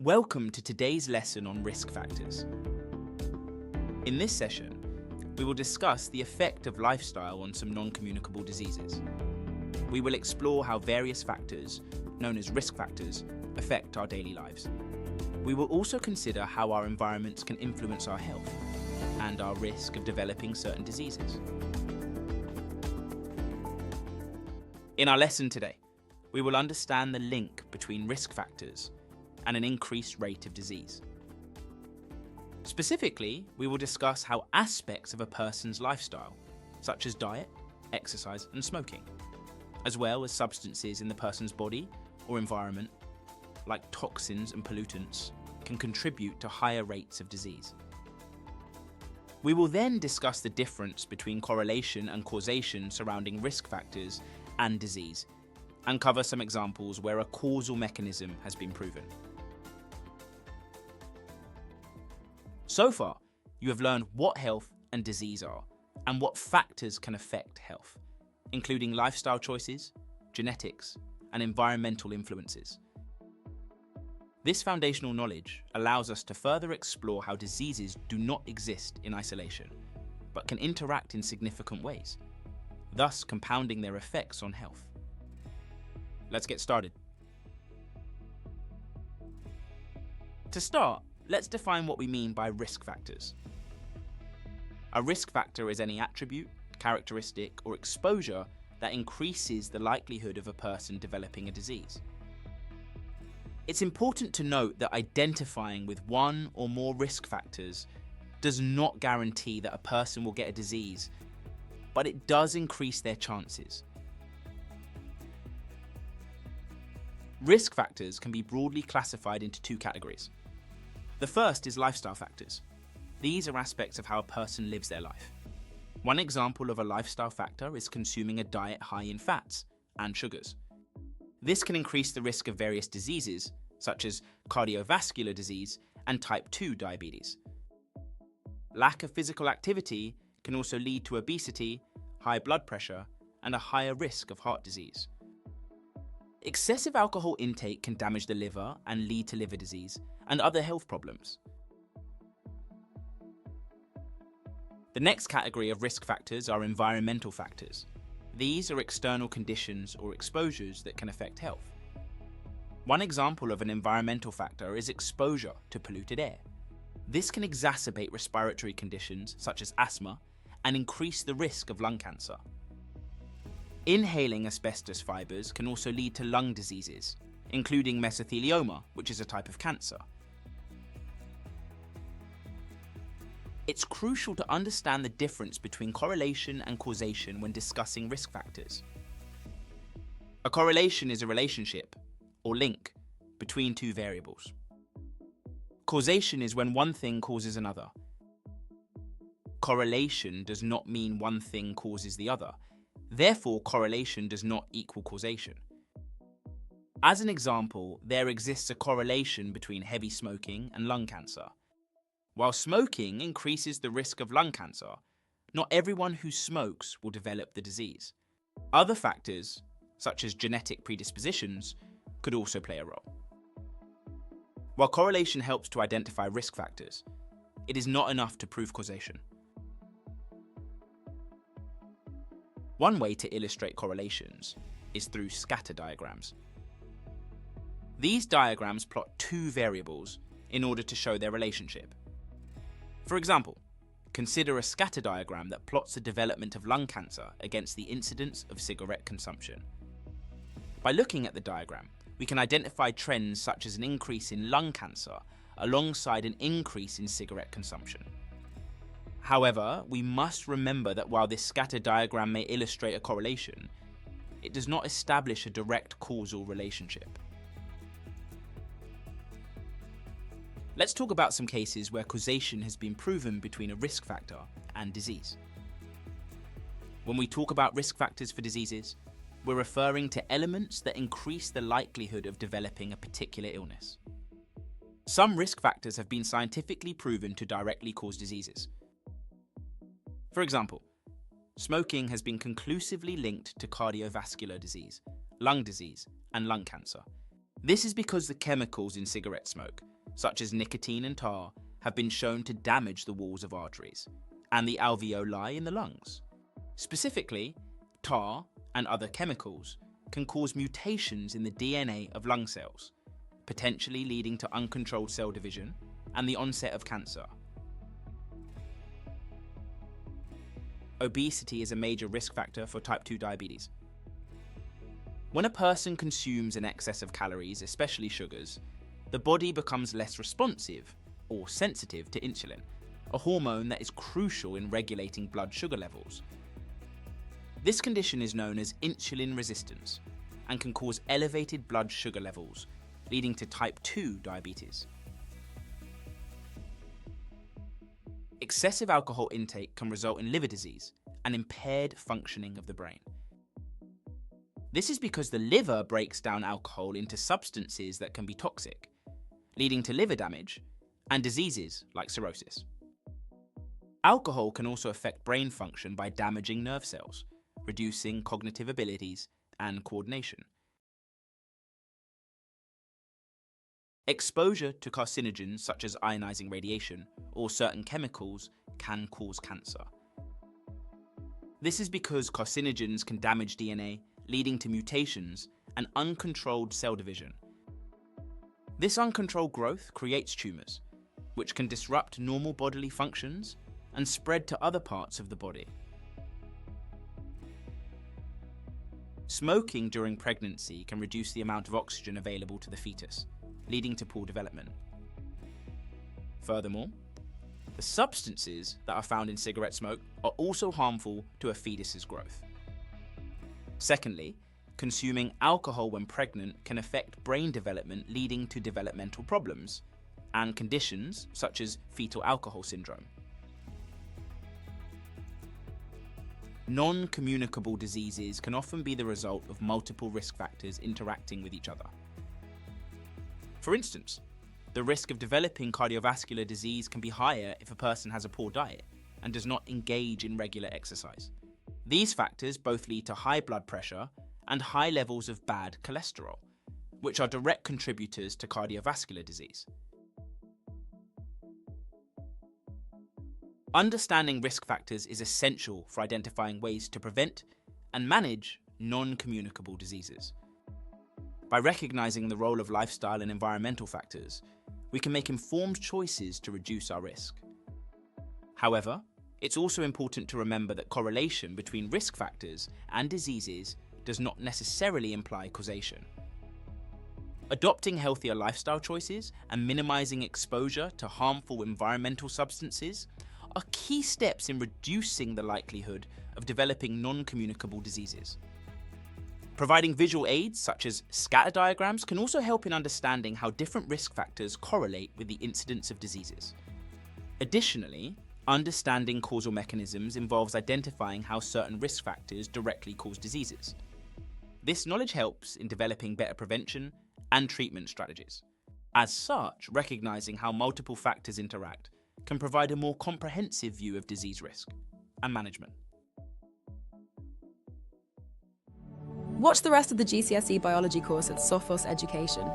Welcome to today's lesson on risk factors. In this session, we will discuss the effect of lifestyle on some non-communicable diseases. We will explore how various factors, known as risk factors, affect our daily lives. We will also consider how our environments can influence our health and our risk of developing certain diseases. In our lesson today, we will understand the link between risk factors and an increased rate of disease. Specifically, we will discuss how aspects of a person's lifestyle, such as diet, exercise, and smoking, as well as substances in the person's body or environment, like toxins and pollutants, can contribute to higher rates of disease. We will then discuss the difference between correlation and causation surrounding risk factors and disease, and cover some examples where a causal mechanism has been proven. So far, you have learned what health and disease are, and what factors can affect health, including lifestyle choices, genetics, and environmental influences. This foundational knowledge allows us to further explore how diseases do not exist in isolation, but can interact in significant ways, thus compounding their effects on health. Let's get started. To start, let's define what we mean by risk factors. A risk factor is any attribute, characteristic, or exposure that increases the likelihood of a person developing a disease. It's important to note that identifying with one or more risk factors does not guarantee that a person will get a disease, but it does increase their chances. Risk factors can be broadly classified into two categories. The first is lifestyle factors. These are aspects of how a person lives their life. One example of a lifestyle factor is consuming a diet high in fats and sugars. This can increase the risk of various diseases, such as cardiovascular disease and type 2 diabetes. Lack of physical activity can also lead to obesity, high blood pressure, and a higher risk of heart disease. Excessive alcohol intake can damage the liver and lead to liver disease and other health problems. The next category of risk factors are environmental factors. These are external conditions or exposures that can affect health. One example of an environmental factor is exposure to polluted air. This can exacerbate respiratory conditions such as asthma and increase the risk of lung cancer. Inhaling asbestos fibers can also lead to lung diseases, including mesothelioma, which is a type of cancer. It's crucial to understand the difference between correlation and causation when discussing risk factors. A correlation is a relationship, or link, between two variables. Causation is when one thing causes another. Correlation does not mean one thing causes the other. Therefore, correlation does not equal causation. As an example, there exists a correlation between heavy smoking and lung cancer. While smoking increases the risk of lung cancer, not everyone who smokes will develop the disease. Other factors, such as genetic predispositions, could also play a role. While correlation helps to identify risk factors, it is not enough to prove causation. One way to illustrate correlations is through scatter diagrams. These diagrams plot two variables in order to show their relationship. For example, consider a scatter diagram that plots the development of lung cancer against the incidence of cigarette consumption. By looking at the diagram, we can identify trends such as an increase in lung cancer alongside an increase in cigarette consumption. However, we must remember that while this scatter diagram may illustrate a correlation, it does not establish a direct causal relationship. Let's talk about some cases where causation has been proven between a risk factor and disease. When we talk about risk factors for diseases, we're referring to elements that increase the likelihood of developing a particular illness. Some risk factors have been scientifically proven to directly cause diseases. For example, smoking has been conclusively linked to cardiovascular disease, lung disease, and lung cancer. This is because the chemicals in cigarette smoke, such as nicotine and tar, have been shown to damage the walls of arteries and the alveoli in the lungs. Specifically, tar and other chemicals can cause mutations in the DNA of lung cells, potentially leading to uncontrolled cell division and the onset of cancer. Obesity is a major risk factor for type 2 diabetes. When a person consumes an excess of calories, especially sugars, the body becomes less responsive or sensitive to insulin, a hormone that is crucial in regulating blood sugar levels. This condition is known as insulin resistance and can cause elevated blood sugar levels, leading to type 2 diabetes. Excessive alcohol intake can result in liver disease and impaired functioning of the brain. This is because the liver breaks down alcohol into substances that can be toxic, leading to liver damage and diseases like cirrhosis. Alcohol can also affect brain function by damaging nerve cells, reducing cognitive abilities and coordination. Exposure to carcinogens such as ionizing radiation or certain chemicals can cause cancer. This is because carcinogens can damage DNA, leading to mutations and uncontrolled cell division. This uncontrolled growth creates tumours, which can disrupt normal bodily functions and spread to other parts of the body. Smoking during pregnancy can reduce the amount of oxygen available to the fetus, leading to poor development. Furthermore, the substances that are found in cigarette smoke are also harmful to a fetus's growth. Secondly, consuming alcohol when pregnant can affect brain development, leading to developmental problems and conditions such as fetal alcohol syndrome. Non-communicable diseases can often be the result of multiple risk factors interacting with each other. For instance, the risk of developing cardiovascular disease can be higher if a person has a poor diet and does not engage in regular exercise. These factors both lead to high blood pressure and high levels of bad cholesterol, which are direct contributors to cardiovascular disease. Understanding risk factors is essential for identifying ways to prevent and manage non-communicable diseases. By recognizing the role of lifestyle and environmental factors, we can make informed choices to reduce our risk. However, it's also important to remember that correlation between risk factors and diseases does not necessarily imply causation. Adopting healthier lifestyle choices and minimizing exposure to harmful environmental substances are key steps in reducing the likelihood of developing non-communicable diseases. Providing visual aids such as scatter diagrams can also help in understanding how different risk factors correlate with the incidence of diseases. Additionally, understanding causal mechanisms involves identifying how certain risk factors directly cause diseases. This knowledge helps in developing better prevention and treatment strategies. As such, recognizing how multiple factors interact can provide a more comprehensive view of disease risk and management. Watch the rest of the GCSE biology course at Sophos Education.